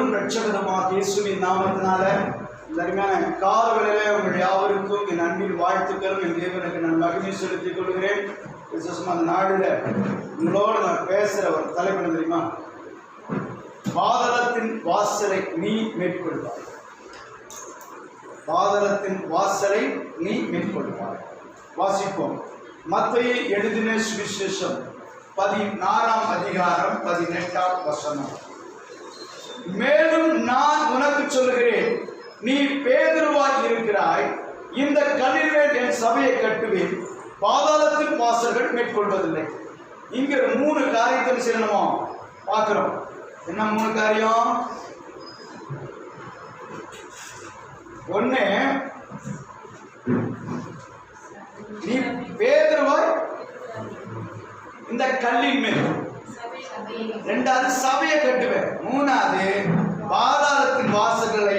ஆண்டவரும் இரட்சகருமாகிய இயேசுவின் நாமத்தினால இந்த அருமையான காலவேளையிலே உங்கள் யாவருக்கும் என் அன்பின் வாழ்த்துக்களும் என் தேவனுக்கு நான் மகிமை செலுத்திக் கொள்கிறேன். விசேஷமா அந்த நாடுல உங்களோடு நான் பேசுகிற ஒரு தலைப்பு தெரியுமா? பாதாளத்தின் வாசலை நீ மேற்கொள்வாய். பாதாளத்தின் வாசலை நீ மேற்கொள்வாய். வாசிப்போம். மத்தேயு எழுதின சுவிசேஷம் 16ஆம் அதிகாரம் 18ஆம் வசனம். மேலும் நான் உனக்கு சொல்லுகிறேன், நீ பேதுருவாய் இருக்கிறாய், இந்த கல்லின்மேல் என் சபையை கட்டுவேன், பாதாளத்தின் வாசல்கள் மேற்கொள்வதில்லை. இங்க 3 காரியத்தை செய்யணுமோ பார்க்கிறோம். என்ன 3 காரியம்? ஒண்ணு, நீ பேதுருவாய் இந்த கல்லின் மேல். 2வது சபையை கட்டுவேன். 3வது பாதாளத்தின் வாசல்கள்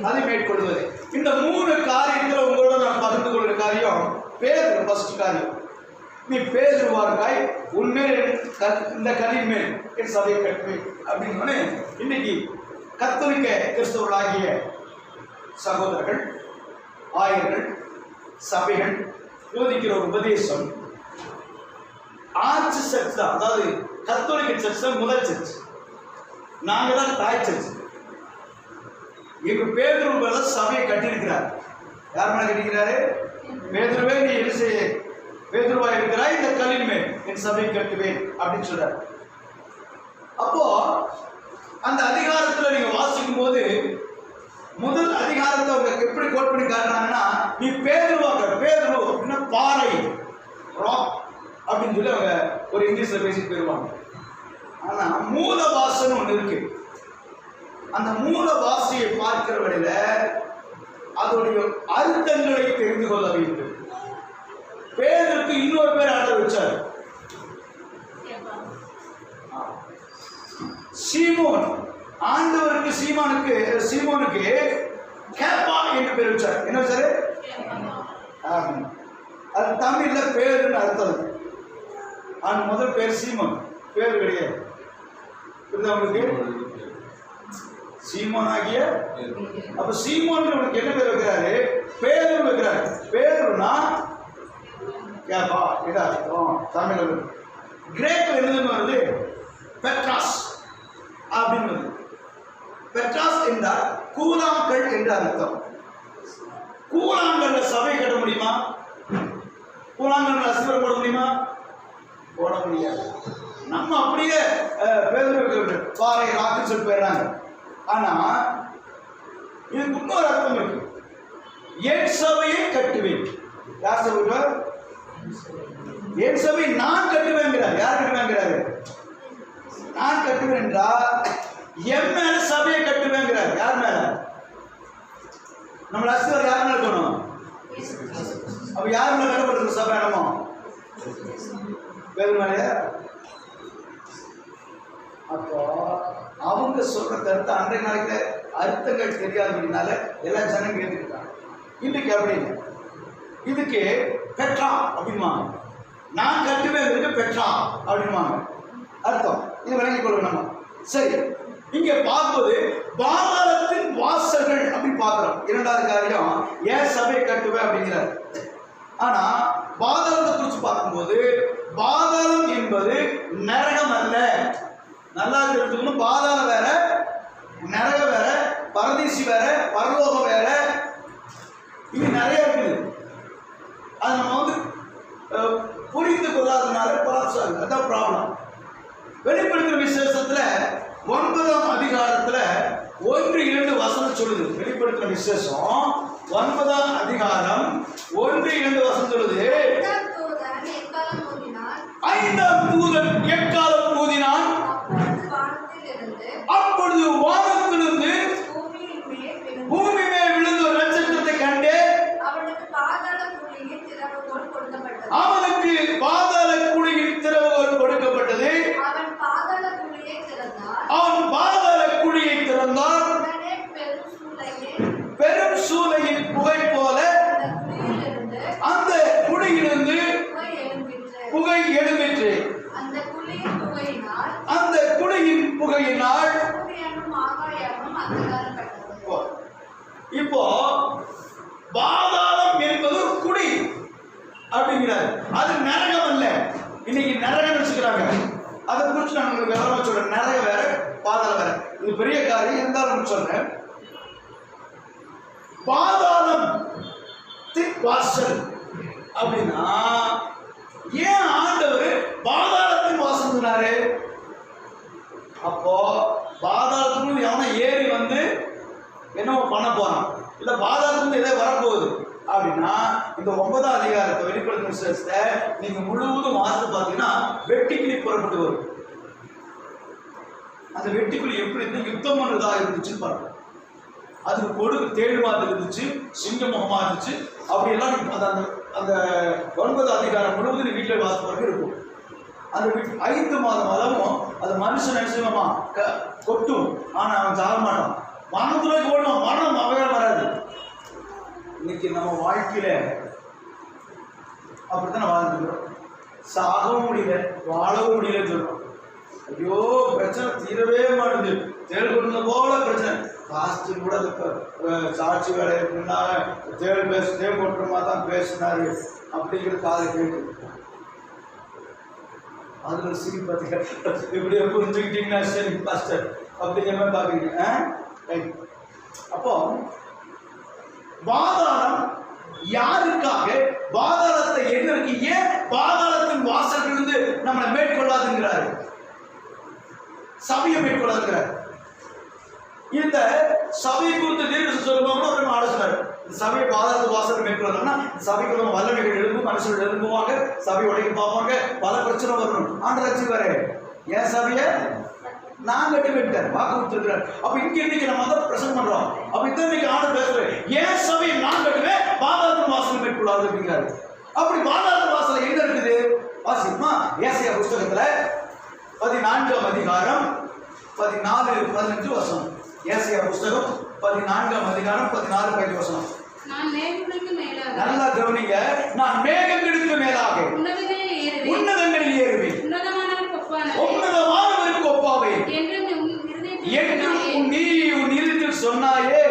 அதை மேற்கொள்வது. இந்த 3 காரியத்தில் உங்களோட நான் பகிர்ந்து கொள்கிற காரியம் பேதுரு. ஃபர்ஸ்ட் காரியம், நீ பேதுருவாய், உண்மையில் இந்த கல்லின் மேல் என் சபையை கட்டுவேன் அப்படின்னு இன்னைக்கு கத்தோலிக்க கிறிஸ்தவர்களாகிய சகோதரர்கள், ஆயர்கள், சபைகள் போதிக்கிற ஒரு உபதேசம் ஆர்ச் சர்ச் தான். அதாவது கத்தோலிக்க சர்ச் தான் முதல் சர்ச், நாங்க தான் தாய் சர்ச். இங்கு பேதுரு சபையை கட்டியிருக்கிறார். யார் மேல கட்டிக்கிறாரு? பேதுருவே, நீ என்ன செய்ய பேதுருவாய் இருக்கிறாய், இந்த கல்லின் மேல் என் சபையை கட்டுவேன் அப்படின்னு சொல்றாரு. அப்போ அந்த அதிகாரத்துல நீங்க வாசிக்கும் போது முதல் அதிகாரத்தை அவங்க எப்படி கோட் பண்ணி காட்டுறாங்கன்னா, நீ பேதுருவாங்க. பேதுரு அப்படின்னா பாறை, ராக் அப்படின்னு சொல்லி அவங்க ஒரு இங்கிலீஷ்ல பேசிட்டு போயிருவாங்க. ஆனா மூல வாசனை ஒன்று இருக்கு. அந்த மூல வாசையை பார்க்கிற வழியில அதோடைய அர்த்தங்களை தெரிந்து கொள்ள வேண்டும். பேதுருக்கு இன்னொரு பேர் ஆட வச்சார், சீமோன். ஆண்டவருக்கு சீமோனுக்கு கேப்பா என்று பேர் வச்சார். என்ன வச்சாரு? அது தமிழ்ல பேருன்னு அர்த்தம். ஆனா முதல் பேர் சீமோன், பேர் கிடையாது. உங்களுக்கு சீமோன் ஆகிய, அப்ப சீமோன் என்ன பேர் வைக்கிறாரு? பேரு வைக்கிறாரு. பேருனா கேப்பா, இதா தமிழ். கிரேக்கில் என்னதுன்னு வருது? பெட்ராஸ் அப்படின்னு வருது. பெட்ராஸ் என்றால் கூழாங்கல் என்று அர்த்தம். கூழாங்கல்ல சபை கட்ட முடியுமா? கூழாங்கல்ல அஸ்திவாரம் போட முடியுமா? போட முடியாது. நம்ம அப்படியே பேதுரு பாறை ராக்கு சொல்லி போயிடுறாங்க. ஆனா இதுக்கு இன்னொரு அர்த்தம் இருக்கு. என் சபையை கட்டுவேன். யார் சபை? என் சபை நான் கட்டுவேங்கிறார். யார் கட்டுவேங்கிறாரு? நான் கட்டுவேன் என்றால் என் மேல சபையை கட்டுவேங்கிறார். யார் மேல? நம்ம அஸ்திவாரம் யார் மேல இருக்கணும்? அப்ப யார் மேல கட்டப்பட்டிருக்க சபை? இடமோ பேதுரு மேல. அப்போ அவங்க சொல்ற கருத்து அன்றைய நாளைக்கு அர்த்தங்கள் தெரியாது அப்படின்னால எல்லா ஜனங்க ஏற்றுக்கிட்டாங்க. இன்னைக்கு அப்படி இல்லை. இதுக்கு பெட்ரா அப்படின்வாங்க. நான் கட்டுவேன் பெட்ரா அப்படின்வாங்க அர்த்தம். இது விளங்கிக் கொள்ளும் நம்ம. சரி, இங்க பார்ப்பது பாதாளத்தின் வாசல்கள் அப்படின்னு பார்க்கிறோம். 2வது காரியம், ஏன் சபையை கட்டுவேன் அப்படிங்கிறார். ஆனா பாதாளத்தை குறித்து பார்க்கும்போது பாதாளம் என்பது நரகம் அல்ல. நல்லா தெரிஞ்சுக்கணும். பாதாளம் வேற, நரகம் வேற, பரதீசி வேற, பரலோகம் வேற. இது நிறைய இருக்குது. அது நம்ம புரிந்து கொள்ளாதனால கொலாப்ஸ் ஆகுது. அதான் ப்ராப்ளம். வெளிப்படுத்துற விசேஷத்துல 9ஆம் அதிகாரத்துல 1-2 வசனம் சொல்லுது. வெளிப்படுத்துற விசேஷம் 9ஆம் அதிகாரம் 1-2 வசனம் சொல்லுது. 5ஆம் தூதன் எக்காலம் ஊதினான், அப்பொழுது வானத்திலிருந்து பூமி மேல் விழுந்த ஒரு நட்சத்திரத்தை கண்டு அவனுக்கு பாதாள குழியின் திறவுகோல் கொடுக்கப்பட்டது. அவன் பாதாள குழியை திறந்தான். பெரும் சூளையின் புகை போல அந்த குழியிலிருந்து புகை எழும்பிற்று. அந்த குழியின் புகை ஆகையினால் இப்போ பாதாளம் என்பது குடி அப்படிங்கிறார். அது நரகம் அல்ல. இன்னைக்கு நரகம் வச்சுக்கிறாங்க. அதை குறித்து நான் உங்களுக்கு விவரமா சொல்றேன். நரகம் வேற, பாதாளம் வேற. இது பெரிய காரியம் இருந்தாலும் சொல்றேன். பாதாளம் வாசல் அப்படின்னா ஏன் ஆண்டவர் பாதாளத்தின் வாசல் சொன்னாரு? அப்போ பாதாளத்துக்குள்ள எவனை ஏறி வந்து என்ன பண்ண போறான், இல்ல பாதாளத்துக்கு எதை வரப்போகுது அப்படின்னா, இந்த 9ஆம் அதிகாரத்தை வெளிப்படுத்தும் விசேஷத்தை நீங்க முழுவதும் வாசித்து பார்த்தீங்கன்னா வெட்டுக்கிளி புறப்பட்டு வரும். அந்த வெட்டுக்கிளி எப்படி இருந்து யுத்தம் பண்ணுறதா இருந்துச்சுன்னு பாருங்க. அதுக்கு கொடுக்கு தேடுவாது இருந்துச்சு, சிங்க முகமா இருந்துச்சு. அப்படியெல்லாம் அந்த அந்த 9ஆம் அதிகாரம் முழுவதும் வீட்டில் வாசிப்பதற்கு இருக்கும். அந்த 5 மாதம் அளவும் அது மனுஷன் நினைச்சுமா கொட்டும், ஆனா அவன் சாக மாட்டான். மரணத்துல ஓடுவான், மரணம் அவையால் வராது. இன்னைக்கு நம்ம வாழ்க்கையில அப்படித்தான் வாழ்ந்துக்கிறோம். சாகவும் முடியல, வாழவும் முடியலன்னு சொல்றோம். ஐயோ பிரச்சனை தீரவே மாட்டுது, தேள் கொடுத்த போல பிரச்சனை. காஸ்ட் கூட சாட்சி வேலை இருக்குன்னா தேள் கொட்டுறமா தான் பேசினாரு அப்படிங்கிற காதை கேட்டு அதுல சிரிப்பா இப்படியே புரிஞ்சுக்கிட்டீங்கன்னா சரி பாஸ்டர் அப்படிங்கிற மாதிரி பாக்குறீங்க. அப்போ பாதாளம் யாருக்காக, பாதாளத்தை என்ன இருக்கு, ஏன் பாதாளத்தின் வாசல் இருந்து நம்மளை மேற்கொள்ளாதுங்கிறாரு, சபையை மேற்கொள்ளாதுங்கிறார். இந்த சபை குறித்து தீர்க்க சொல்லுவாங்க ஒரு ஆலோசனை. சபையை பாதாளத்து வாசல் மேற்கொள்ளணும்னா சபைக்கு வல்லமைகள் எழும்பும், மனுஷர்கள் எழும்புவாங்க, சபை உடைக்க பார்ப்பாங்க, பல பிரச்சனை வரணும். ஆண்டு ரசிப்பாரு ஏன் சபையை நான் கட்டி விட்டார், வாக்கு கொடுத்துருக்கிறார். அப்ப இன்னைக்கு நம்ம தான் பிரசன்ட் பண்றோம். அப்ப இன்னைக்கு ஆண்டு பேசுறேன், ஏன் சபையை நான் கட்டுவேன், பாதாளத்து வாசல் மேற்கொள்ளாது அப்படிங்கிறாரு. அப்படி பாதாளத்து வாசல் எங்க இருக்குது வாசிக்குமா? ஏசாயா புஸ்தகத்துல 14ஆம் அதிகாரம் 14-15 வசனம். ஏசாயா புஸ்தகம் 14ஆம் அதிகாரம் 14-15 வசனம். நான் மேகங்களுக்கு மேலாக, நல்லா கவனிங்க, நான் மேகங்களுக்கு மேலாக உன்னதங்களில் ஏறுவேன், உன்னதமானவருக்கு ஒப்பாவேன் என்று நீ உன் இருதயத்தில் சொன்னாயே.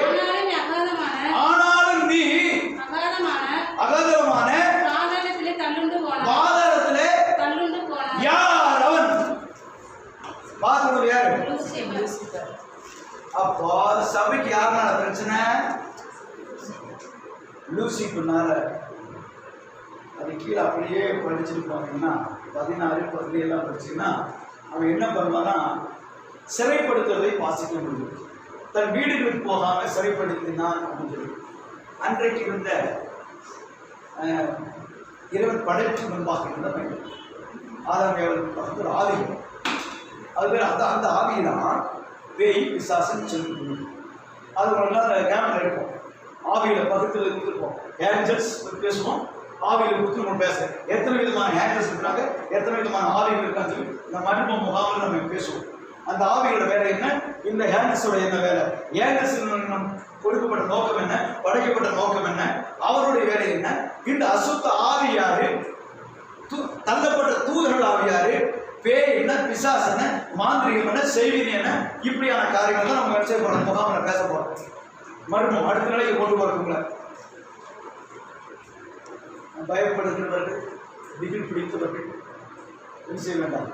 ஆனாலும் நீ அகாதமான பாதாளத்திலே தள்ளுண்டு போனாய். யார் அவன்? பாதாளம் யாரு? அப்போ சபைக்கு யாருனால பிரச்சனை? லூசிஃபர்னால. அது கீழே அப்படியே படிச்சுட்டு போனீங்கன்னா 16-17 படிச்சீங்கன்னா அவன் என்ன பண்ணுவான்னா சிறைப்படுத்துவதை வாசிக்க முடியும். தன் வீடுகளுக்கு போகாம சிறைப்படுத்தினான் அப்படின்னு சொல்லி. அன்றைக்கு இருந்த இறைவன் படைப்பு முன்பாக இருந்த பையன் ஆதாம் ஒரு ஆவி, அது பேர் அந்த ஆவிதான் பேய் பிசாசுன்னு சொல்லி அது அந்த கேமரா எடுப்போம், ஆவியில பக்கத்தில் இருந்திருப்போம், ஏஞ்சல்ஸ் பேசுவோம், ஆவியில கொடுத்து நம்ம பேசுறோம். எத்தனை விதமான ஏஞ்சல்ஸ் இருக்காங்க, எத்தனை விதமான ஆவிகள் இருக்கான்னு சொல்லி இந்த மருத்துவ முகாமில் நம்ம பேசுவோம். அந்த ஆவியோட வேலை என்ன, இந்த ஏஞ்சல்ஸோட என்ன வேலை, ஏஞ்சல்ஸ் கொடுக்கப்பட்ட நோக்கம் என்ன, படைக்கப்பட்ட நோக்கம் என்ன, அவருடைய வேலை என்ன, இந்த அசுத்த ஆவி யாரு, தள்ளப்பட்ட தூதர்கள் ஆவி யாரு, பேய் என்ன, பிசாசு என்ன, மாந்திரிகம் என்ன, செய்வினை என்ன, இப்படியான காரியங்கள் தான் நம்ம செய்ய போறோம். முகாமில் பேச போறோம். மர்மம் அடுத்த நிலைக்கு கொண்டு வரக்குங்கள பயப்படுகிறவர்கள், திகில் பிடித்தவர்கள் என்ன செய்ய வேண்டாம்,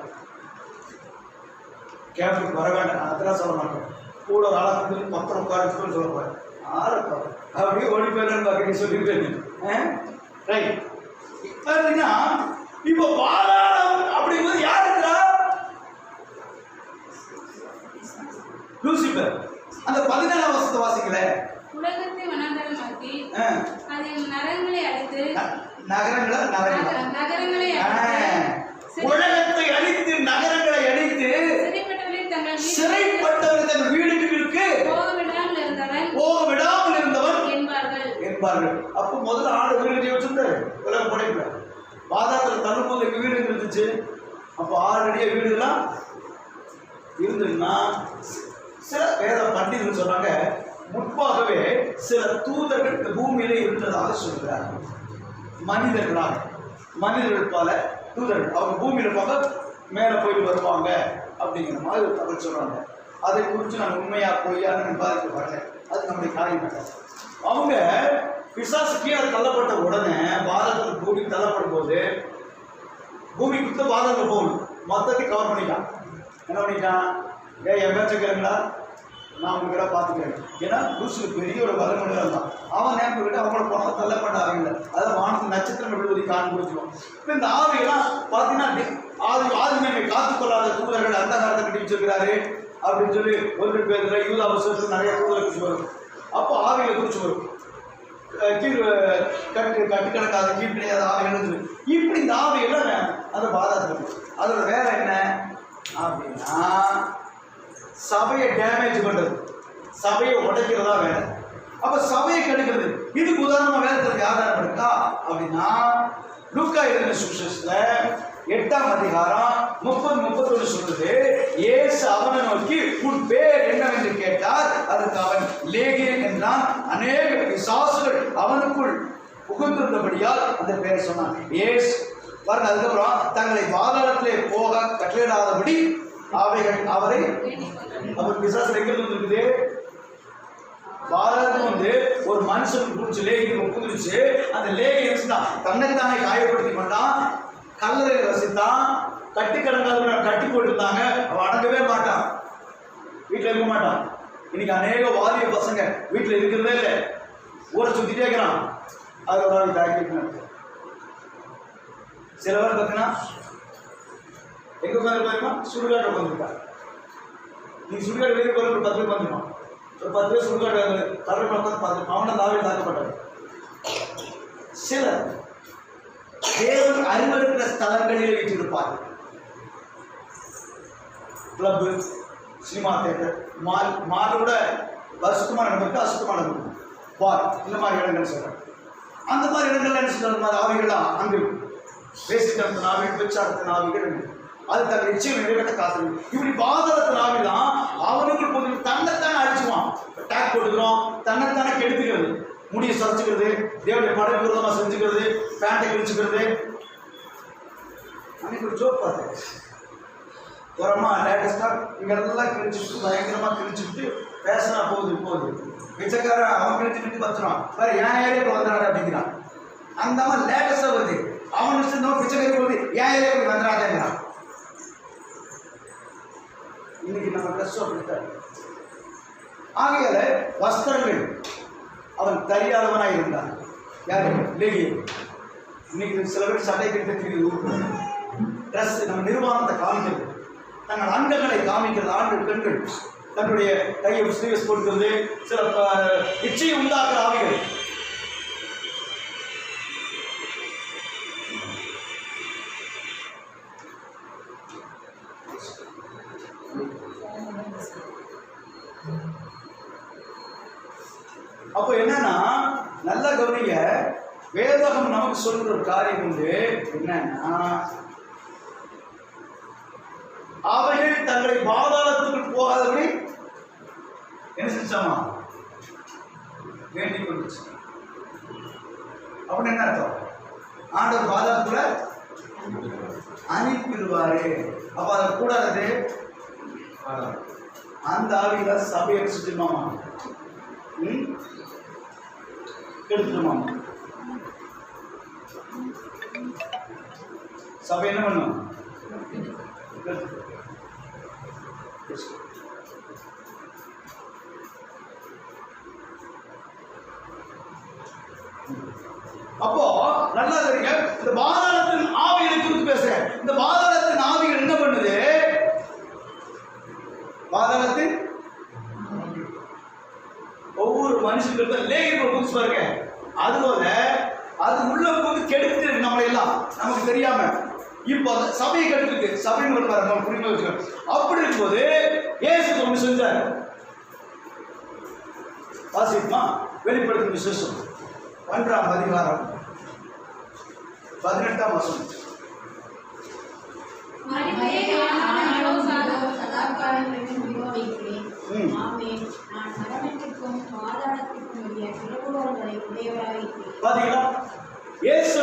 கேம்புக்கு வர வேண்டாம். அதெல்லாம் சொல்ல மாட்டோம். கூட ஒரு ஆளை வந்து பத்திரம் உட்காரத்துக்கு சொல்ல போறேன். ஆளப்பா அப்படியே ஓடி போயிடலாம் பாக்க சொல்லிருக்கேன். ரைட். பார்த்தீங்கன்னா இப்போ பாதாளம் அப்படிங்கிறது யார் இருக்கிறா? லூசிபர். அந்த 17ஆம் வசனத்தை வாசிக்கல. உலகத்தை வனாந்தரமாக்கி அதில் நரகங்களை அழித்து உலகத்தை அழித்து நகரங்களை அழித்து சிறைப்பட்டவர்கள் தங்கள் வீடுகளுக்கு போக விடாமல் இருந்தவன் என்பார்கள். அப்ப முதல்ல ஆடு வீடு வச்சிருந்தாரு உலகம் படைக்கல. பாதாளத்தில் தள்ளும்போது எங்க வீடு இருந்துச்சு. அப்ப ஆல்ரெடியே வீடுலாம் இருந்துன்னா சில வேத பண்டிதர்கள் சொன்னாங்க, முன்பாகவே சில தூதர்கள் இந்த பூமியிலே இருந்ததாக சொல்கிறார்கள். மனிதர்களாக, மனிதர்கள் பல தூதர்கள் அவங்க பூமியில போக மேல போயிட்டு வருவாங்க அப்படிங்கிற மாதிரி ஒரு தகவல் சொல்றாங்க. அதை குறித்து நான் உண்மையா பொய்யான்னு விவாதிக்க வரல, அது நம்முடைய காரியம் இல்லை. அவங்க பிசாசு கீழே தள்ளப்பட்ட உடனே பாதத்தில் பூமி தள்ளப்படும் போது பூமி கொடுத்து பாதத்தில் போகணும், மொத்தத்தை கவர் பண்ணிட்டான். என்ன பண்ணிட்டான்? என் பேச்ச கேளுங்களா, நான் உங்ககிட்ட பார்த்துக்கிறேன். ஏன்னா புருஷனுக்கு பெரிய ஒரு வளமுறை தான். அவன் நேரம் கிட்ட அவங்கள போனவங்க தள்ளப்பட்ட ஆவிகளை, அதாவது வானத்து நட்சத்திரம் விழுவதை காண முடிச்சுவோம். இப்போ இந்த ஆவிகளாம் பார்த்தீங்கன்னா ஆதிமையை காத்துக்கொள்ளாத தூதர்கள் அந்த காலத்தை கட்டி வச்சிருக்கிறாரு அப்படின்னு சொல்லி ஒரு பேர் யூதா வருஷத்துல நிறைய தூதரை குறிச்சு வரும். அப்போ ஆவிகளை குறிச்சு வரும், கட்டுக்கணக்காத கீழ் கிடையாத ஆவிகள். இப்படி இந்த ஆவிகளை அந்த பாதாளத்தில் அதோட வேலை என்ன அப்படின்னா சபையை டேமேஜ் பண்றது, சபையை உடைக்கிறதா வேலை. அப்ப சபையை கெடுக்கிறது. இதுக்கு உதாரணமா வேதத்துக்கு ஆதாரம் இருக்கா அப்படின்னா லூக்கா எழுதின சுவிசேஷத்துல 8ஆம் அதிகாரம் 30-31 சொல்றது, இயேசு அவனை நோக்கி உன் பேர் என்னவென்று கேட்டார். அதற்கு அவன் லேகியன் என்றான். அநேக பிசாசுகள் அவனுக்குள் புகுந்திருந்தபடியால் அந்த பேரை சொன்னான். இயேசு பாருங்க, அதுக்கப்புறம் தங்களை பாதாளத்திலே போக கட்டளையிடாதபடி அவைகள் அவரை, அவர் பிசாசு எங்க இருக்குது? பாதாளத்துக்கு ஒரு மனுஷனுக்கு பிடிச்சி லேகியம் புகுந்துருச்சு. அந்த லேகியம் தன்னைத்தானே காயப்படுத்தி கொண்டான், கல்லறையில் வசித்தான், கட்டி கிடங்காத கட்டி போட்டுருந்தாங்க. அவன் அடங்கவே மாட்டான், வீட்டில் இருக்க மாட்டான். இன்னைக்கு அநேக வாலிய பசங்க வீட்டில் இருக்கிறதே இல்லை, ஊரை சுத்திட்டே இருக்கிறான். அதோட தாக்கி சில பேர் பார்த்தீங்கன்னா எங்க உட்காந்துருப்பாருமா, சுடுகாடு உட்காந்துருக்காரு. நீ சுடுகாடு வெளியே போகிற ஒரு 10 பேர் வந்துருப்பான், ஒரு 10 பேர் சுடுகாடு கடற்கரை உட்காந்து பார்த்துருப்பான். அவனை தாவில் தாக்கப்பட்டார். சிலர் தேவன் அறிவறுக்கிற ஸ்தலங்களில் வீட்டிருப்பார்கள். கிளப்பு, சினிமா தியேட்டர், மால் கூட வருஷத்துமா நடந்திருக்கு, அசுத்தமாக நடந்திருக்கு, பார், இந்த மாதிரி இடங்கள் சொல்றாங்க. அந்த மாதிரி இடங்கள்ல என்ன சொல்ற ஆவிகள்லாம் அங்கு பேசிக்கிறத்தின் ஆவிகள், பெச்சாரத்தின் ஆவிகள், அது தன் நிச்சயம் நிறைவேற்ற காத்திருக்கு. இப்படி பாதாளத்தின் ஆவிதான் அவனுக்கு கொஞ்சம் தன்னைத்தானே அழிச்சுவான். டேக் போட்டுக்கிறோம், தன்னைத்தானே கெடுத்துக்கிறது, முடியை சரைச்சுக்கிறது, தேவனுடைய படகு விரோதமாக செஞ்சுக்கிறது, பேண்டை கிழிச்சுக்கிறது. அன்னைக்கு ஒரு ஜோக் பார்த்தேன், உரமா லேட்டஸ்டாக இங்கெல்லாம் கிழிச்சுட்டு பயங்கரமாக கிழிச்சுட்டு பேசினா போகுது பிச்சைக்காரன் அவன் கிழிச்சுட்டு பத்துறான், வேற என் ஏரியாவுக்கு வந்துடாது அப்படிங்கிறான். அந்த மாதிரி லேட்டஸ்டாக வருது. அவன் நினைச்சிருந்தவன் பிச்சைக்காரி போகுது, என் ஏரியாவுக்கு வந்துடாதேங்கிறான். இன்னைக்கு நம்ம ட்ரெஸ் அப்படித்தான். ஆகையால வஸ்திரங்கள் அவன் தெரியாதவனாக இருந்தான். யாரு? லேகியன். இன்னைக்கு சில பேர் சட்டை கிட்ட தெரியுது, ட்ரெஸ் நம்ம நிர்வாணத்தை காமிக்கிறது, தங்கள் அங்கங்களை காமிக்கிறது. ஆண்கள் பெண்கள் தன்னுடைய கையை ஸ்லீவ்ஸ் போட்டுக்கிறது, சில இச்சையை உண்டாக்குற ஆவிகள். அப்போ என்னன்னா நல்ல கவனிங்க, வேதகம் நமக்கு சொல்ற ஒரு காரியம் உண்டு. என்னன்னா அவைகள் தங்களை பாதாளத்துக்கு போகாதபடி என்ன செஞ்சாமா வேண்டிக் கொண்டுச்சு. அப்படின்னு என்ன அர்த்தம்? ஆண்டவர் பாதாளத்துல அனுப்பிடுவாரு. அப்ப அதை கூடாது, அந்த ஆவியில சபையை செஞ்சுமாமா கெடுத்துருமாமா. சபை என்ன பண்ணும்? அப்போ நல்லா தெரியுங்க, இந்த பாதாளத்தின் ஆவிகளை குறித்து பேசுறேன். இந்த பாதாளத்தின் ஆவிகள் என்ன பண்ணுது? பாதாளத்தின் ஒவ்வொரு மனுஷங்களுக்கும் லேகியம் புதுசு பாருங்க, அதுபோல அது உள்ள போது கெடுத்து நம்மளை எல்லாம் நமக்கு தெரியாம. இப்போ சபையை கெடுத்துருக்கு, சபைன்னு ஒரு பாருங்க புரிஞ்சு வச்சுக்கணும். அப்படி இருக்கும்போது இயேசு ஒன்று செஞ்சார். வாசிப்பா வெளிப்படுத்தும் விசேஷம் 1ஆம் அதிகாரம் 18ஆம் வசனம். பாத்தீங்களா? இயேசு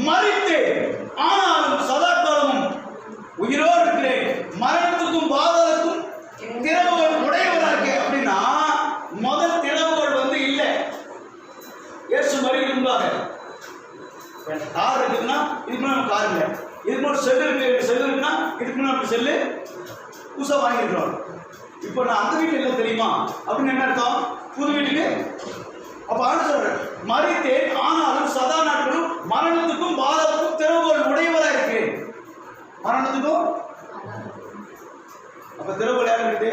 மரித்தேன் ஆனாலும் சதா காலமும் உயிரோடு இருக்கிறேன், மரணத்துக்கும் பாதாளத்துக்கும் திறவுகள் உடையவரா இருக்கேன் அப்படின்னா முதல் திறவுகள் வந்து இல்லை. இயேசு மறிக்கும்பாங்க. கார் இருக்குதுன்னா இதுக்கு முன்னாடி கார் இல்லை, இதுக்கு முன்னாடி செல்லு இருக்கு, செல்லு இருக்குன்னா இதுக்கு முன்னாடி செல்லு புதுசாக வாங்கியிருக்கிறோம். இப்போ நான் அந்த வீட்டில் இல்லை தெரியுமா அப்படின்னு என்ன அர்த்தம்? புது வீட்டுக்கு. அப்போ ஆண்டு சொல்றேன், மறித்தேன் ஆனாலும் சதா நாட்களும் மரணத்துக்கும் பாதாளத்துக்கும் திறவுகள் உடையவரா இருக்கு. மரணத்துக்கும் அப்ப திறவுகள் யாரும் இருக்கு?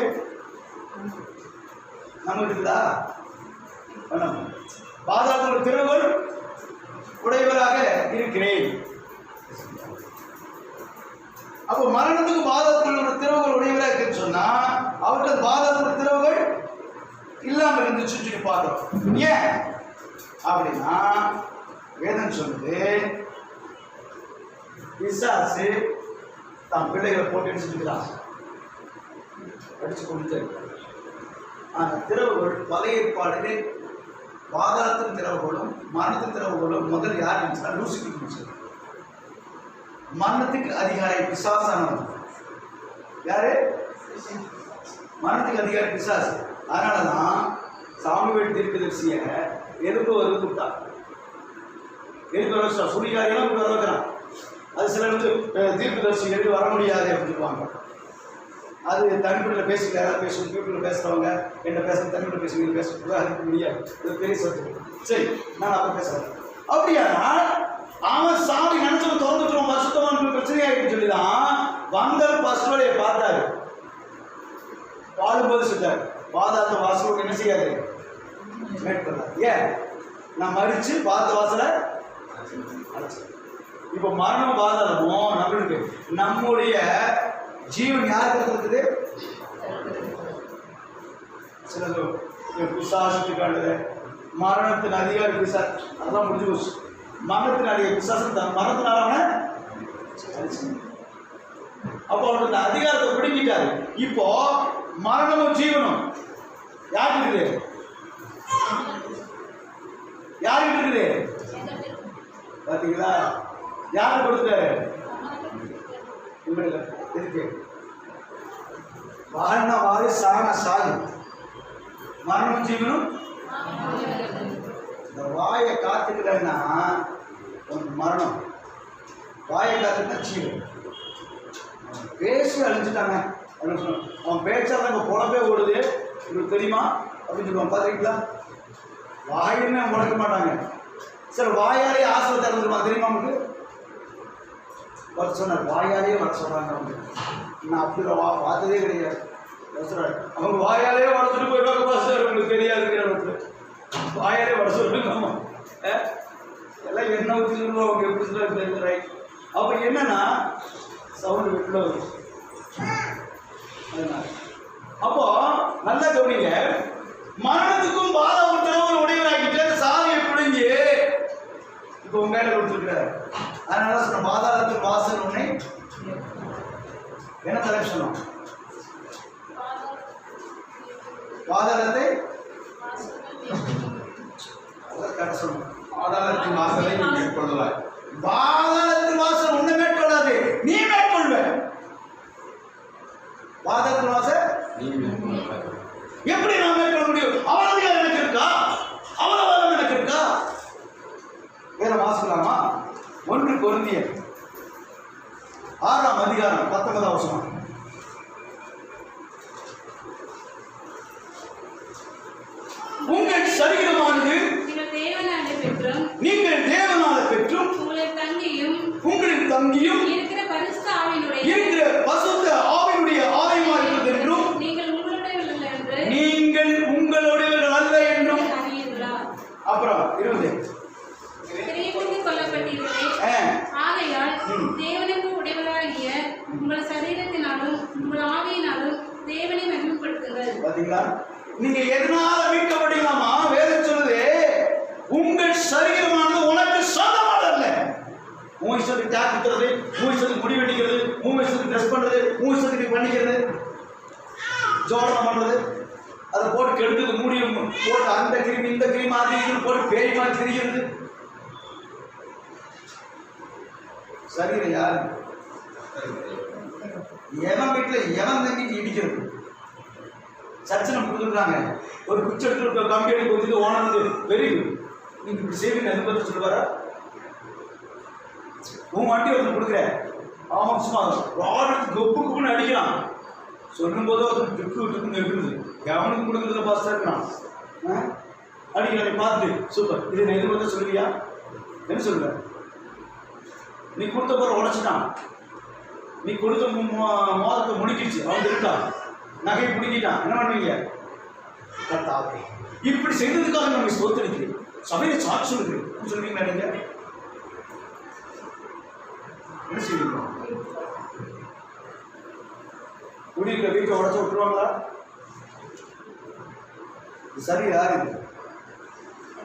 நம்ம இருக்குதா? பாதாளத்துக்கு திறவுகள் உடையவராக இருக்கிறேன். அப்போ மரணத்துக்கு பாதாளத்துக்கு திறவுகள் உடையவராக இருக்குன்னு சொன்னா அவருக்கு பாதாளத்துக்கு திறவுகள் இல்லாம இருந்துச்சு சொல்லி பார்க்கிறோம். ஏன் அப்படின்னா வேதம் சொல்லுது, பிசாசு தான் பிள்ளைகளை போட்டு அடிச்சுக்கிறான், அடிச்சு கொடுத்து. அந்த திறவுகள் பழைய ஏற்பாடுகள் பாதாளத்தின் திறவுகளும் மரணத்தின் திறவுகளும் முதல் யார் இருந்துச்சுன்னா லூசிஃபர் இருந்துச்சு. மரணத்துக்கு அதிகாரி பிசாசானவன் யாரு? மரணத்துக்கு அதிகாரி பிசாசு. அதனாலதான் சாமுவேல் தீர்க்கதரிசிய எதுக்கு ஒரு கூப்பிட்டான், எதுக்கு வர சுடிகாரியெல்லாம் வர வைக்கிறான். அது சிலர் வந்து தீர்க்கதரிசி எழுதி வர முடியாது அப்படின்னு சொல்லுவாங்க. அது தனிப்படையில் பேசிக்க, யாராவது பேசணும், வீட்டில் பேசுகிறவங்க என்ன பேசணும், தனிப்படையில் பேசுவீங்க, பேச அதுக்கு முடியாது, இது பெரிய சத்து. சரி, நான் அப்போ பேசுகிறேன். அப்படியானால் அவன் சாமி நினைச்சவன் திறந்துட்டு வருஷத்தவன் பிரச்சனையாயிட்டு சொல்லிதான் வந்தல் பசுவலையை பார்த்தாரு, பாடும்போது சொல்றாரு, பாதாள வாசலுக்கு என்ன செய்யாது மேற்கொள்ளார். ஏன்? நான் மறிச்சு பாதாள வாசலை அழைச்சேன். இப்போ மரணம் பாதாளமும் நம்மளுக்கு நம்முடைய ஜீவன் யாருக்கு இருக்குது? சில பிசாசத்துக்கானது மரணத்தின் அதிகாரி பிசா, அதெல்லாம் முடிஞ்சு போச்சு. மரணத்தின் அதிகாரி பிசாசு மரணத்தினால அவனை அப்போ அவனுக்கு அதிகாரத்தை பிடிக்கிட்டாரு. இப்போ மரணமும் ஜீவனும் யாருக்கு இருக்குது? யாருக்கு இருக்குது? பார்த்தீங்களா? யாரு கொடுத்தாரு? இருக்கு. வாழ்னா வாழி, சாண சாகு. மரணமும் ஜீவனும். இந்த வாயை காத்துக்கிட்டா மரணம், வாயை காத்துக்கிட்டா ஜீவன். பேசி அழிஞ்சுட்டாங்க அப்படின்னு சொன்னாங்க. அவன் பேச்சாதான் அங்கே பொழப்பே ஓடுது, உங்களுக்கு தெரியுமா அப்படின்னு சொல்லுவான். பார்த்துருக்கீங்களா? வாயின்னு முடக்க மாட்டாங்க. சரி, வாயாலே ஆசை திறந்துருமா தெரியுமா உங்களுக்கு? வர சொன்னார், வாயாலே வர சொல்றாங்க. அவங்க நான் அப்படி பார்த்ததே கிடையாது. சொல்றாரு, அவங்க வாயாலே வர சொல்லி போயிடுவாங்க. பாஸ்டர் உங்களுக்கு தெரியாது, வாயாலே வர சொல்லுங்க. எல்லாம் என்ன ஊற்றி சொல்லுவோம், அவங்க எப்படி சொல்ல ரைட். அப்போ என்னன்னா சவுண்டு விட்டுல வரும். அப்போ நல்லா கவனிங்க, மரணத்துக்கும் பாதாளத்துக்கும் உடையவராக்கிட்டு சாதியை பிடிஞ்சி இப்போ உங்க கையில கொடுத்துருக்கிறார். அதனால சொன்ன பாதாளத்தின் வாசல் உன்னை என்ன தலைப்பு சொன்னோம்? பாதாளத்தை கட்ட சொன்னோம். பாதாளத்தின் வாசலை நீ மேற்கொள்ளலாம். பாதாளத்தின் வாசல் உன்னை மேற்கொள்ளாது, நீ மேற்கொள்வ. பாதாளத்தின் வாசல் எப்படி நான் மேற்கொள்ள முடியும்? அவ்வளவு எனக்கு இருக்கா? அவ்வளவு எனக்கு இருக்கா? வேற வாசிக்கலாமா? 1 கொரிந்தியர் 6ஆம் அதிகாரம் 19ஆம் வசனம். உங்கள் சரீரமானது நீங்கள் தேவனால பெற்றும் உங்களின் தங்கியும் இருக்கிற பரிசுத்த ஆவியினுடைய ஆலயமா இருக்கிறது என்றும் நீங்கள் உங்களுடையவர்கள் அல்ல என்றும். அப்புறம் 20 ஆகையால் தேவனுக்கு உடையவராகிய உங்கள் சரீரத்தினாலும் உங்கள் ஆவியினாலும் தேவனை மகிமைப்படுத்துங்கள். பாத்தீங்களா? நீங்க எதனால மீட்கப்படலாமா? வேதம் சொல்லுது, உங்கள் சரீரமானது உனக்கு சொந்தமானது அல்ல. உன் இஷ்டத்துக்கு டேக் குத்துறது, உன் இஷ்டத்துக்கு முடி வெட்டிக்கிறது, உன் இஷ்டத்துக்கு ட்ரெஸ் பண்றது, உன் இஷ்டத்துக்கு பண்ணிக்கிறது, ஜோடனம் பண்றது, அதை போட்டு கெடுத்து மூடியும் போட்டு அந்த கிரீம் இந்த கிரீம் அது இது போட்டு பேய் மாதிரி திரிகிறது. சரீரம் யாரு? எவன் வீட்டில் எவன் தங்கிட்டு இடிக்கிறது. சர்ச்சனை கொடுத்துருக்காங்க, ஒரு குச்சி எடுத்து கம்பி எடுத்து கொடுத்துட்டு ஓனர் வந்து வெரி குட் நீங்க இப்படி செய்வீங்க எதை பற்றி சொல்லுவாரா? உன் வண்டி ஒருத்தர் கொடுக்குற அவன் சும்மா ராடுக்கு கொப்பு குப்புன்னு அடிக்கிறான். சொல்லும் போதோ ஒருத்தர் ட்ரிப்பு இருக்குது, கவனுக்கு கொடுக்குறதுல பாஸ்டா இருக்கிறான் அடிக்கிறான். நீ பார்த்துட்டு சூப்பர் இது நான் எதிர்பார்த்த சொல்லுவியா? என்ன சொல்லுற? நீ கொடுத்த போற உடைச்சிட்டான், நீ கொடுத்த மோதத்தை முடிக்கிடுச்சு, அவன் இருக்கான் நகையை பிடிக்கிட்டான், என்ன பண்ணுவீங்க? கர்த்தாவே இப்படி செய்ததுக்காக நம்ம சோத்தரிக்கிறேன், சபையை சாட்சி சொல்லுங்க சொல்லுவீங்களா? நீங்க என்ன செய்வீங்க? குடிக்கிற வீட்டை உடச்சு விட்டுருவாங்களா? சரி யாரு இது?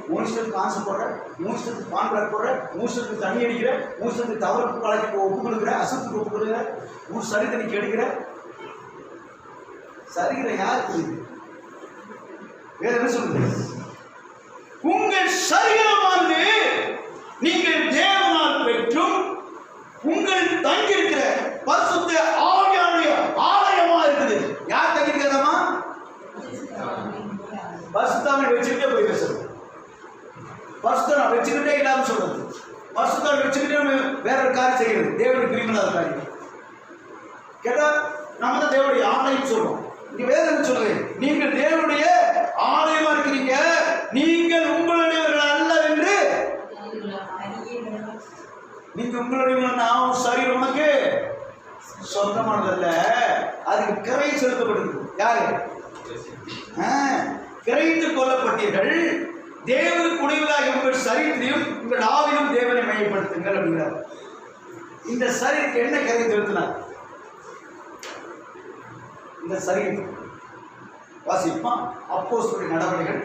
மூணு காசு போடுற, மூணு கான்ட்ராக்ட் போடுற, மூணு தண்ணி அடிக்கிற, மூணு தவறுக்கு பழக்கி ஒப்பு கொடுக்குற, அசத்துக்கு ஒப்பு கொடுக்குற, மூணு சரி தண்ணிக்கு எடுக்கிற. சரிகிற யாரு புரியுது? வேற என்ன சொல்லுங்க? உங்கள் சரீரமானது நீங்கள் தேவனால் பெற்றும் உங்கள் தங்கியிருக்கிற பரிசுத்த ஆவியானுடைய ஆலயமா இருக்குது. யார் தங்கியிருக்கிறதாமா? பரிசுத்தாவை வச்சுக்கிட்டே போய் பேசுறது, பரிசுத்தம் வச்சுக்கிட்டே இல்லாம சொல்றது, பரிசுத்தாவை வச்சுக்கிட்டே வேற ஒரு காரியம் செய்யறது, தேவனுடைய பிரியமில்லாத காரியம். கேட்டா நம்ம தான் தேவனுடைய ஆலயம் சொல்றோம். இங்க வேதம் சொல்லுது, நீங்கள் தேவனுடைய ஆலயமா இருக்கிறீங்க, நீங்கள் உங்களுடையவர்கள் அல்ல என்று. நீங்க உங்களுடைய நான் சரீரம் உனக்கு சொந்தமானதல்ல, அதுக்கு கிரை செலுத்தப்படுது. யாரு? கிரைத்து கொல்லப்பட்டீர்கள், தேவனுக்கு உடையவராக உங்கள் சரீரத்தையும் உங்கள் ஆவிலும் தேவனை மையப்படுத்துங்கள் அப்படிங்கிறார். இந்த சரீரத்துக்கு என்ன கிரை செலுத்தினார்? இந்த சரீரம் வாசிப்பா அப்போஸ்தலருடைய நடவடிக்கைகள்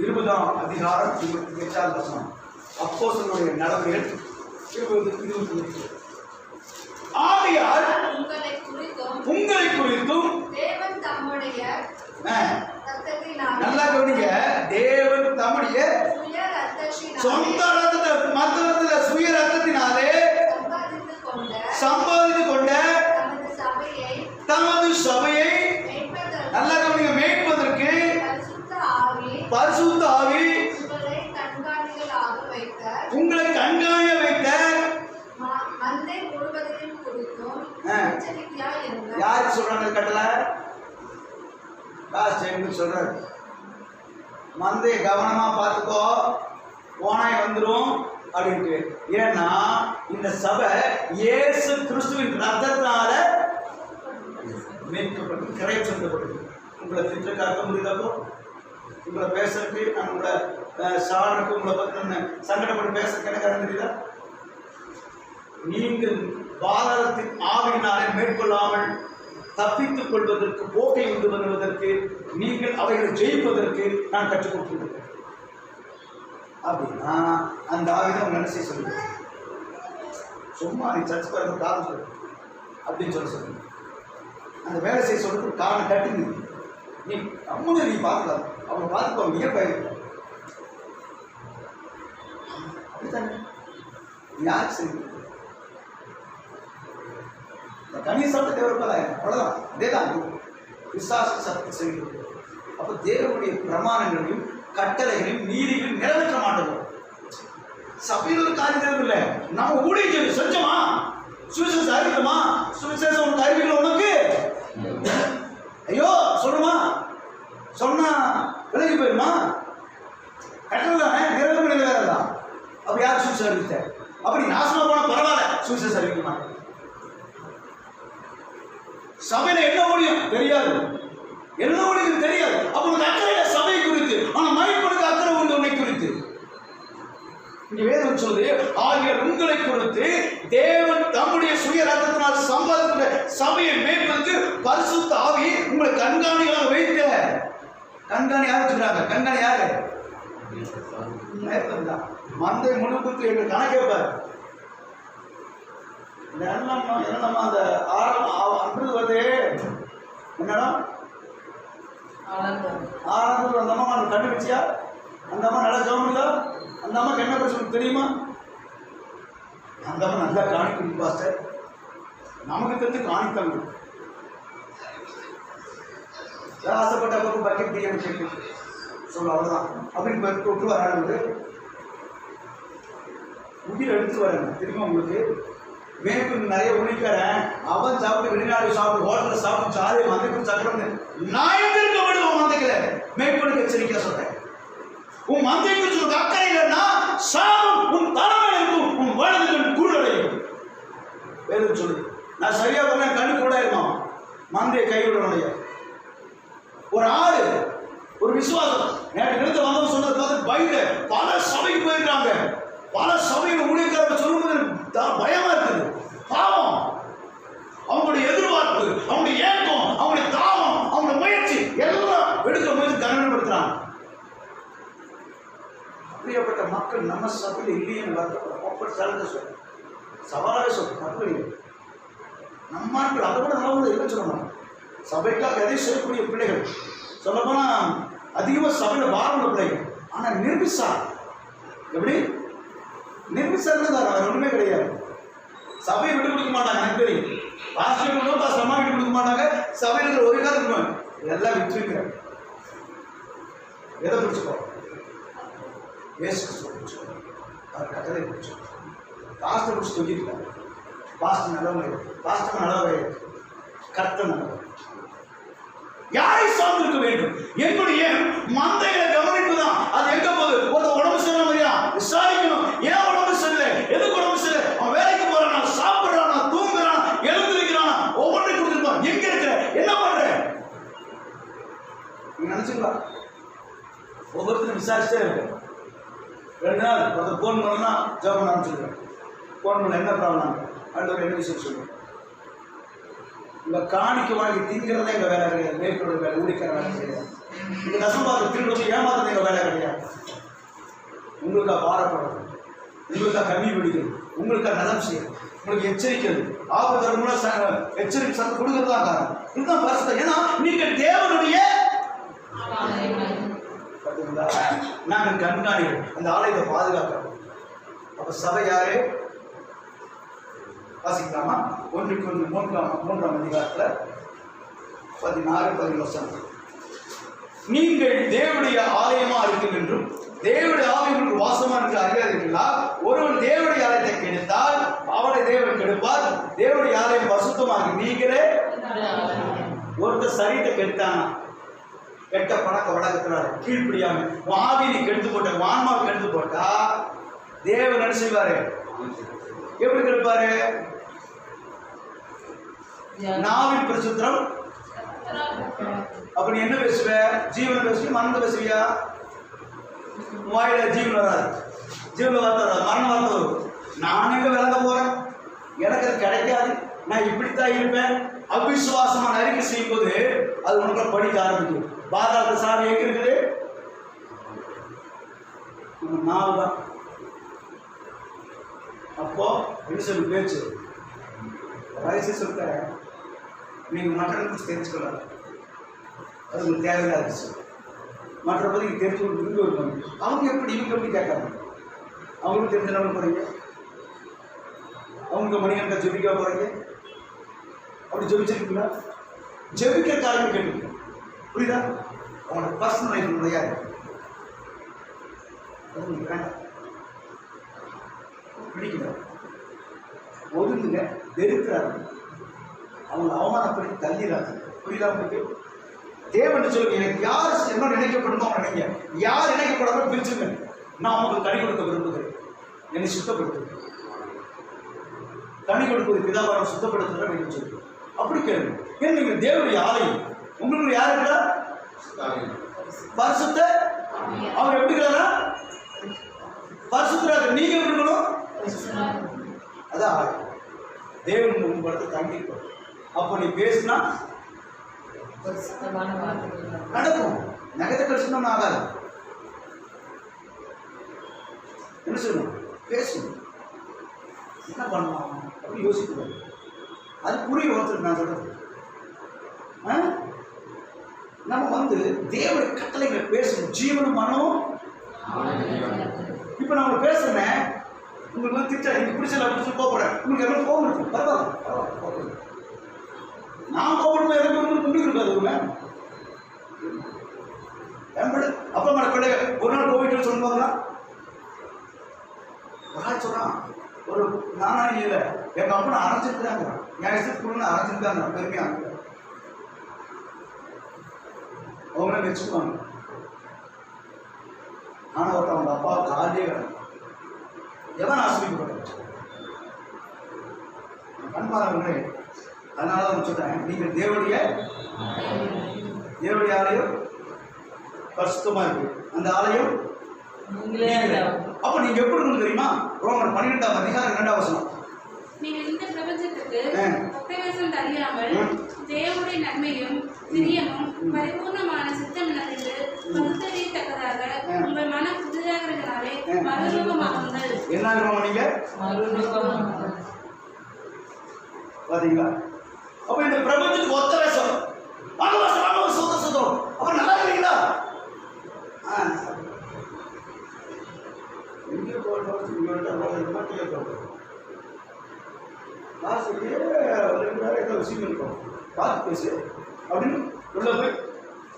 20ஆம் அதிகாரம் 28ஆம் வசனம். அப்போஸ்தலருடைய நடவடிக்கைகள் 20:28. ஆகையால் உங்களை குறித்தும் தேவன் தம்முடைய நல்லா கவனிங்க, தேவன் தம்முடைய சொந்த ரத்தத்தை மற்றவர்களை சுய ரத்தத்தினாலே சம்பாதித்து கொண்ட தமது சபையை நல்லா கவனிங்க மேய்ப்பதற்கு பரிசுத்த ஆவி உங்களை கண்காணிய வைத்த யாருக்கு சொல்றாங்க? கட்டல சொல்றாரு, மந்தைய கவனமா பார்த்துக்கோ, ஓனாய் வந்துடும் அப்படின்ட்டு. ஏன்னா இந்த சபை இயேசு கிறிஸ்துவின் ரத்தத்தினால மீட்கப்பட்டு கிரை சொல்லப்பட்டது. உங்களை திட்ட காக்க முடியுதாப்போ? உங்களை பேசுறதுக்கு நான் உங்களை சாருக்கு உங்களை பற்றி சங்கடப்பட்டு பேசுறதுக்கு என்ன காரணம் தெரியுதா? நீங்கள் பாரதத்தின் ஆவியினாலே மேற்கொள்ளாமல் தப்பித்துக் கொள்வதற்கு, போக்கை உண்டு வருவதற்கு, நீங்கள் அவைகளை ஜெயிப்பதற்கு நான் கற்றுக் கொடுத்துருக்கேன். அப்படின்னா அந்த ஆவிதான் உங்க என்ன செய்ய சொல்லுங்க, சும்மா நீ சர்ச் பண்ணுறது காரணம் சொல்லு அப்படின்னு சொல்லுங்க. அந்த வேலை செய்ய சொல்றதுக்கு காரணம் கட்டுங்க. நீ அம்முன்னு நீ பார்க்கலாம், அவங்க பார்த்துக்கோ, மிக பயிர் அப்படித்தானே யாருக்கு செய்யுங்க. தனி சப்த தேவர்களாக அவ்வளோதான், அதே தான் விசுவாச சப்த செய்கிறது. அப்போ தேவனுடைய பிரமாணங்களையும் கட்டளைகளையும் நீதிகளையும் நிறைவேற்ற மாட்டோம். சபையில் ஒரு காரியம் தேவையில்லை, நம்ம ஊழியர்கள் செஞ்சோமா, சுவிசேஷம் அறிவிக்கமா, சுவிசேஷம் உனக்கு அறிவிக்கல உனக்கு ஐயோ சொல்லுமா, சொன்னா விலகி போயிருமா? கட்டளை தானே, நிறைவேற்ற வேற தான். அப்போ யார் சுவிசேஷம் அறிவித்த? அப்படி நாசமா போனா பரவாயில்ல, சுவிசேஷம் அறிவிக்க மாட்டேன். சபையில என்ன முடியும் தெரியாது, என்ன முடியும் தெரியாது. அப்போ அக்கறை சபை குறித்து, ஆனா மைப்பனுக்கு அக்கறை உண்டு உன்னை குறித்து. இங்க வேதம் சொல்லுது, ஆகியோர் உங்களை குறித்து தேவன் தம்முடைய சுய ரத்தத்தினால் சம்பாதித்த சபையை மேற்பதற்கு பரிசுத்த ஆவி உங்களை கண்காணியாக வைத்த. கண்காணி யாரு வச்சுக்கிறாங்க? கண்காணி யாரு? மந்தை முழுக்குத்து எங்க கணக்கேப்பார். என்னமா அந்த அன்று வருது என்னடா ஆறாவது அந்த அம்மா கண்டுபிடிச்சியா? அந்த அம்மா நல்லா ஜாமுதா? அந்த அம்மாக்கு என்ன பிரச்சனை தெரியுமா? அந்த அம்மா நல்லா காணிக்கணும் பாஸ்டர், நமக்கு தெரிஞ்சு காணித்தாங்க ஆசைப்பட்ட பக்கம் பக்கெட் பிரியாணி கேட்கும் சொல்ல அவ்வளோதான் அப்படின்னு விட்டு வராது உயிர் எடுத்து வரேன் தெரியுமா உங்களுக்கு. மேற்கு நிறைய உணிக்கிறேன் அவன் சாப்பிட்டு வெளிநாடு சாப்பிட்டு ஹோட்டலில் சாப்பிட்டு சாலையை மந்தைக்கு சாப்பிட்டு நான் எதிர்க்க விடுவோம் மந்தைக்கல மேற்கொண்டு எச்சரிக்கையா சொல்றேன். உன் மந்தைக்கு சொல்ற அக்கறை இல்லைன்னா சாபம் உன் தலைமை இருக்கும், உன் வலதுகள் கூழடையும். வேறு சொல்லு நான் சரியா பண்ண கண்ணு கூட இருக்கான் மந்தையை கைவிடனுடைய ஒரு ஆடு ஒரு விசுவாசம். நேற்று நிறுத்த வந்தவங்க சொன்னது பார்த்து பயந்து பல சபைக்கு போயிருக்காங்க. பல சபையில் ஊழியக்காரர்கள் சொல்லும்போது பயமா இருக்குது. பாவம், அவங்களுடைய எதிர்பார்ப்பு, அவங்களுடைய ஏக்கம், அவங்களுடைய தாகம், அவங்களுடைய முயற்சி எல்லாம் எடுக்கிற முயற்சி கனப்படுத்துறாங்க. அப்படியேப்பட்ட மக்கள் நம்ம சபையில் இல்லைன்னு அப்படி சார்ந்த சொல்ல சவாலாக சொல்ல தப்பு இல்லை. நம்ம ஆட்கள் அதை விட நல்லா இல்லை சொல்லணும். சபைக்காக எதை செய்யக்கூடிய பிள்ளைகள் சொல்லப்போனா அதிகமாக சபையில் பாரம்பரிய பிள்ளைகள். ஆனால் நிர்மிசா எப்படி நிர்மிசார்னு ஒன்றுமே கிடையாது. சபையை விட்டு கொடுக்க மாட்டாங்க. எனக்கு தெரியும் பாஸ்டர் பாஸ்டர் அம்மா விட்டு கொடுக்க மாட்டாங்க. சபையில் ஒரு காலம் எல்லாம் விட்டுருக்கிறாங்க. எதை பிடிச்சிக்கோ ஏசு பிடிச்சிக்கோ அவர் கட்டளை பிடிச்சிக்கோ. பாஸ்டர் பிடிச்சி தொங்கிருக்காங்க. பாஸ்டர் நல்லவங்க, பாஸ்டர் நல்லவங்க, கர்த்தர் நல்லவர். யாரை சார்ந்திருக்க வேண்டும்? என்னுடைய மந்தைகளை கவனிப்புதான். அது எங்க போகுது? ஒரு உடம்பு சரியில்லையா விசாரிக்கணும். ஏன் உடம்பு சரியில்லை? எதுக்கு உடம்பு சரியில்லை? அவன் வேலைக்கு போறானா, சாப்பிடுறானா, தூங்குறானா, எழுந்திருக்கிறானா, ஒவ்வொன்றையும் கொடுத்துருப்பான். எங்க இருக்கிற, என்ன பண்ற? நீங்க நினைச்சுங்களா? ஒவ்வொருத்தரும் விசாரிச்சே இருக்கு. 2 நாள் ஒருத்தர் போன் பண்ணா ஜெபம் ஆரம்பிச்சிருக்கேன். போன் பண்ண என்ன ப்ராப்ளம் அந்த ஒரு என்ன விஷயம் சொல்லுவேன். இந்த காணிக்கு வாங்கி திங்கிறதே எங்கள் வேலை கிடையாது. மேற்கொள்ள வேலை ஊழிக்கிற வேலை கிடையாது. இந்த நசம்பாத்தை திரும்ப ஏமாறது எங்கள் வேலை கிடையாது. உங்களுக்காக பாரப்படுறது, உங்களுக்காக கம்மி பிடிக்கிறது, உங்களுக்காக நலம் செய்யறது, உங்களுக்கு எச்சரிக்கிறது, ஆபத்து தருமுறை எச்சரிக்கை சத்தம் கொடுக்கறது தான் காரணம். இதுதான் பரிசுத்தம். ஏன்னா நீங்கள் தேவனுடைய நாங்கள் கண்காணிகள், அந்த ஆலயத்தை பாதுகாக்கிறோம். அப்ப சபை யாரு வாசிக்கலாமா? 1 அதிகாரத்தில் 16-17 நீங்கள் தேவனுடைய ஆலயமா இருக்கும் என்றும் தேவனுடைய ஆலயம் வாசமா இருக்க அறியாதீர்களா? ஒருவன் தேவனுடைய ஆலயத்தை கெடுத்தால் அவனை தேவன் கெடுப்பார். தேவனுடைய ஆலயம் பரிசுத்தமாக நீங்களே. ஒருத்தர் சரீரத்தை கெடுத்தானா, கெட்ட பழக்க வழக்கத்தினால கீழ்ப்படியாம ஆவியை கெடுத்து போட்ட, ஆன்மாவை கெடுத்து போட்டா தேவன் என்ன செய்வாரு? எப்படி கெடுப்பாரு? நாவின் பிரசுத்திரம். அப்ப நீ என்ன பேசுவ? ஜீவன் பேசுவியா, மரணத்தை பேசுவியா? வாயில ஜீவன் வராது, ஜீவன் வார்த்தை வராது, மரண வார்த்தை வரும். நான் எங்க விளங்க போறேன்? எனக்கு அது கிடைக்காது, நான் இப்படித்தான் இருப்பேன். அவிசுவாசமான அறிக்கை செய்யும் போது அது உனக்கு படிக்க ஆரம்பிக்கும். பாதாள சாவி எங்க இருக்குது? நாவு தான். அப்போ என்ன சொல்லி பேச்சு ரகசிய சொல்ற நீங்க மற்றவங்க குறித்து தெரிஞ்சுக்கலாம். அது உங்களுக்கு தேவையில்லாத விஷயம். மற்ற பற்றி தெரிஞ்சு கொண்டு வருவாங்க. அவங்க எப்படி இவங்க எப்படி கேட்காங்க? அவங்களுக்கு தெரிஞ்சவங்க போறீங்க, அவங்களுக்கு மணிகண்ட ஜெபிக்க போறீங்க. அப்படி ஜெபிச்சிருக்கீங்களா? ஜெபிக்க காரணம் கேட்டு புரியுதா? அவங்களோட பர்சனல் லைஃப் கிடையாது. அது உங்களுக்கு வேண்டாம், பிடிக்கல, ஒதுங்குங்க, வெறுக்கிறாங்க, அவங்க அவமானப்படி தள்ளிடுறாங்க. புரியுதா உங்களுக்கு? தேவன் சொல்லுங்க, எனக்கு யார் என்ன நினைக்கப்படணும் அவங்க நினைங்க, யார் நினைக்கப்படாம பிரிச்சுங்க. நான் உங்களுக்கு கனி கொடுக்க விரும்புகிறேன், என்னை சுத்தப்படுத்துங்க. கனி கொடுப்பது பிதாவாரம் சுத்தப்படுத்துகிற நீங்கள் சொல்லுங்க. அப்படி கேளுங்க. ஏன் நீங்கள் தேவனுடைய ஆலயம், உங்களுக்கு யார் இருக்கிறா? பரிசுத்த. அவர் எப்படி இருக்கிறாரா? பரிசுத்தராக. நீங்க எப்படி இருக்கணும்? அதான் தேவன் உங்களை தங்கிப்போம். அப்போ நீ பேசினா நடக்கும். நகத்தை கழிச்சுனா ஆகாது. என்ன சொல்லணும்? பேசணும். என்ன பண்ணலாம் அப்படி யோசிக்கூடாது. அது புரிய ஒருத்தருக்கு நான் சொல்றது. நம்ம தேவனுடைய கட்டளைகளை பேசணும். ஜீவனும் மனமும். இப்ப நான் பேசுறேன், உங்களுக்கு வந்து திட்டா நீங்க பிடிச்சல அப்படி சொல்லி கோபப்படுறேன், உங்களுக்கு எவ்வளவு கோபம் இருக்கும்? பரவாயில்ல. நான் கோபப்படும்போது எனக்கு உங்களுக்கு இருக்காது. அப்பா அம்மா பிள்ளை ஒரு நாள் கோவிட்டு சொல்லுவாங்களா? சொல்றான் ஒரு நானும் இல்லை, எங்க அப்பா அரைஞ்சிருக்காங்க, என் இஷ்டத்துக்கு அரைஞ்சிருக்காங்க, பெருமையா அவங்கள வச்சுக்குவாங்க. ஆனா ஒருத்தர் அவங்க அப்பா காலியே எவன் ஆசிரியப்பட்ட கண்பாளர்களே, அதனால தான் சொல்றேன், நீங்கள் தேவனுடைய ஆலயம் பரிசுத்தமா இருக்கு. அந்த ஆலயம் அப்ப நீங்க எப்படி இருக்கணும் தெரியுமா? ரோமர் 12ஆம் அதிகாரம் 2ஆம் வசனம். நீங்கள் இந்த பிரபஞ்சத்துக்கு ஒத்தவேசம் அறியாமல் தேவனுடைய நன்மையும் பிரியமும் பரிபூர்ணமான சித்தம் நடந்து பகுத்தறியத்தக்கதாக உங்கள் மனம் புதிதாகிறதுனாலே மறுரூபமாகுங்கள். என்ன ஆகிறோம் நீங்க? பாத்தீங்களா? அப்ப இந்த பிரபஞ்சத்துக்கு ஒத்தவேசம் சுத்தம் அப்ப நல்லா இருக்கீங்களா? எங்கே போட்டோம் காசுலேயே ஏதோ விஷயம் இருக்கும், பார்த்து பேசு அப்படின்னு உள்ள போய்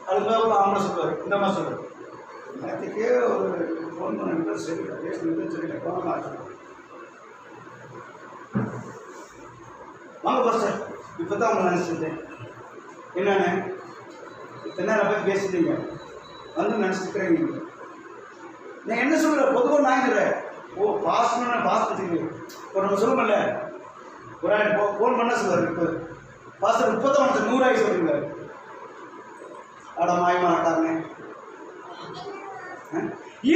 அதுக்காக ஆம்பளை சொல்லுவார், இந்த மாதிரி சொல்லுவார். நேரத்துக்கே ஒரு ஃபோன் பண்ணிட்டு சரி பேசுனது சரி கவனமாக ஆச்சு. வாங்க பாஸ்டர், இப்போ தான் உங்களை நினச்சிருந்தேன். என்னென்ன இத்தனை நேரம் போய் பேசிட்டீங்க வந்து நினச்சிக்கிறீங்க. நான் என்ன சொல்கிறேன்? பொதுவாக நான் இருக்கிறேன். ஓ பாஸ்டர்னு பாஸ்டர் இப்போ நம்ம சொல்லுமில்ல, ஒரு ஆள் ஃபோன் பண்ண சொல்லுவார், இப்போ பாஸ்டர் 30 100 சொல்லுங்க. அட மாயமாட்டாங்க.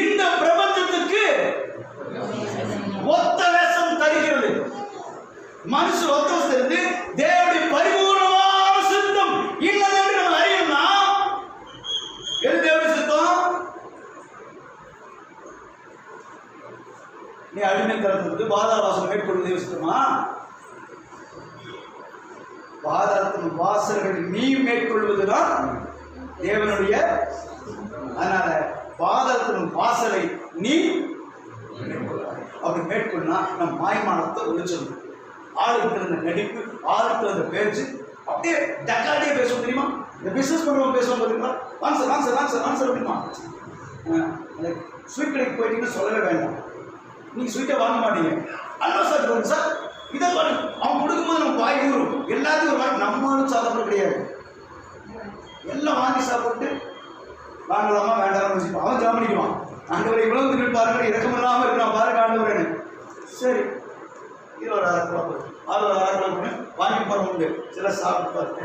இந்த பிரபஞ்சத்துக்கு ஒத்த வேஷம் தருகிறது. மனுஷன் ஒத்த வேஷம் இருந்து தேவனுடைய பரிபூர்ணமான சித்தம் இன்னது என்று நம்ம அறியணும்னா எது தேவனுடைய சித்தம்? நீ அடிமை தரத்துக்கு பாதாளவாசல் மேற்கொள்வது தேவ சித்தமா? பாதாளத்தின் வாசல்கள் நீ மேற்கொள்வதுதான் தேவனுடைய. அதனால பாதாளத்தின் வாசலை நீ அப்படி மேற்கொள்ளா நம் மாய்மானத்தை ஒழிச்சிடணும். ஆளுகிட்ட இருந்த நடிப்பு, ஆளுகிட்ட இருந்த பேச்சு அப்படியே டக்காட்டியே பேசுவோம் தெரியுமா? இந்த பிசினஸ் பண்ணுவோம் பேசுவோம் தெரியுமா? வாங்க அப்படிமா ஸ்வீட் கடைக்கு போயிட்டீங்கன்னு சொல்லவே வேண்டாம். நீங்கள் ஸ்வீட்டை வாங்க மாட்டீங்க. அல்லா சார் கொடுங்க சார், இதை பாருங்க. அவன் கொடுக்கும்போது நம்ம வாய் ஊறும். எல்லாத்தையும் ஒரு வாட்டி நம்மளும் சாப்பிட கிடையாது. எல்லாம் வாங்கி சாப்பிட்டு வாங்கலாமா வேண்டாம் வச்சுப்போம். அவன் ஜாமணிக்குவான். ஆண்டவரை இவ்வளவு தின்னு பாருங்க, இறக்கமில்லாமல் இருக்கிறான் பாருங்க ஆண்டவரேன்னு. சரி, இது ஒரு அரைக்குழம்பு, அது ஒரு அரைக்குழம்பு வாங்கி போகிற உண்டு. சில சாப்பிட்டு பார்த்து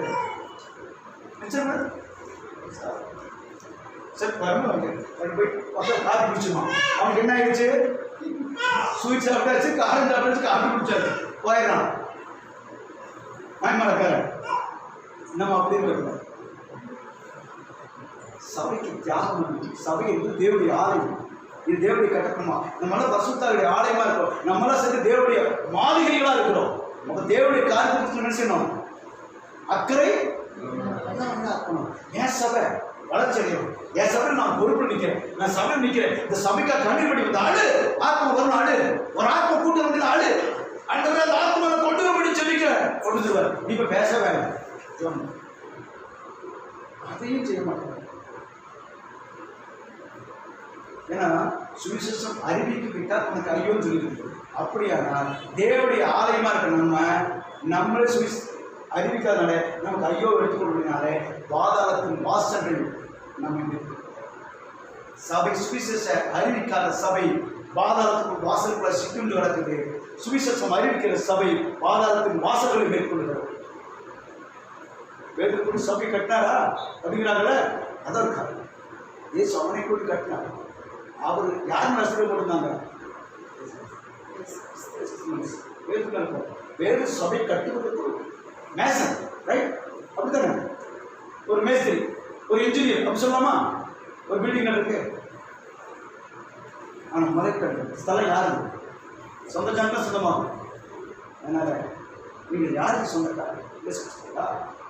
சரி பாருங்க அவங்க போய் பக்கம் காப்பி குடிச்சுமா. அவனுக்கு என்ன ஆயிடுச்சு? ஸ்வீட் சாப்பிட்டாச்சு, காரம் சாப்பிட்டாச்சு, காப்பி குடிச்சாச்சு, போயிடறான் மாய்மலக்காரன். நம்ம அப்படின்னு இருக்கோம். சபைக்கு தியாகம் பண்ணி, சபை என்பது தேவனுடைய ஆலயம். இது தேவனுடைய கட்டணமா. நம்மளால பரிசுத்தாவுடைய ஆலயமா இருக்கிறோம். நம்மளால சேர்ந்து தேவனுடைய மாளிகைகளா இருக்கிறோம். நம்ம தேவனுடைய காரியத்தை நினைச்சணும். அக்கறை என் சபை வளர்ச்சி அடையும். என் சபை நான் பொறுப்பு நிற்கிறேன், நான் சபை நிற்கிறேன். இந்த சபைக்காக கண்டிப்படி வந்து ஆளு ஆத்மா வரணும். ஆளு ஒரு ஆத்மா கூட்டம் வந்து ஆளு அந்த ஆத்மா கொண்டு வரபடி சொல்லிக்க கொண்டு சொல்லுவார். நீ இப்ப பேச வேண்டாம், அதையும் செய்ய மாட்டேன். ஏன்னா சுவிசேஷம் அறிவிக்கப்பட்டால் உனக்கு ஐயோன்னு சொல்லிட்டு. அப்படியானால் தேவனுடைய ஆலயமா இருக்க நம்மளே அறிவிக்காதனால நமக்கு ஐயோ எடுத்துக்கொள்வதனாலே பாதாளத்தின் வாசல்கள் நம்ம சபை சுவிசேஷ அறிவிக்காத சபை பாதாளத்தின் வாசல்களை சிக்குண்டு கிடக்குது. சுவிசேஷம் அறிவிக்கிற சபை பாதாளத்தின் வாசல்களை மேற்கொள்கிறது. வேதத்துக்கு சபை கட்டினாரா அப்படிங்கிறாங்கள, அதான் காரணம். ஏசு அவனை கூட கட்டினார். அவர் யாரும் நஷ்டம் போட்டிருந்தாங்க? வேறு சபை கட்டுவதற்கு மேசன், ரைட்? அப்படித்தானே? ஒரு மேஸ்திரி, ஒரு இன்ஜினியர் அப்படி சொல்லலாமா? ஒரு பில்டிங் இருக்கு. ஆனால் மலைக்கட்டு ஸ்தலம் யாரு? சொந்த ஜனங்க சொந்தமாகும். அதனால நீங்கள் யாருக்கு சொந்தக்காரர்?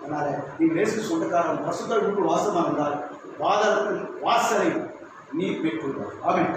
அதனால நீங்கள் இயேசுக்கு சொந்தக்காரன் பரிசுத்த வீட்டுக்குள் வாசமாக இருந்தால் பாதாளத்தின் வாசலை நீ மேற்கொள்வார். ஆமென்.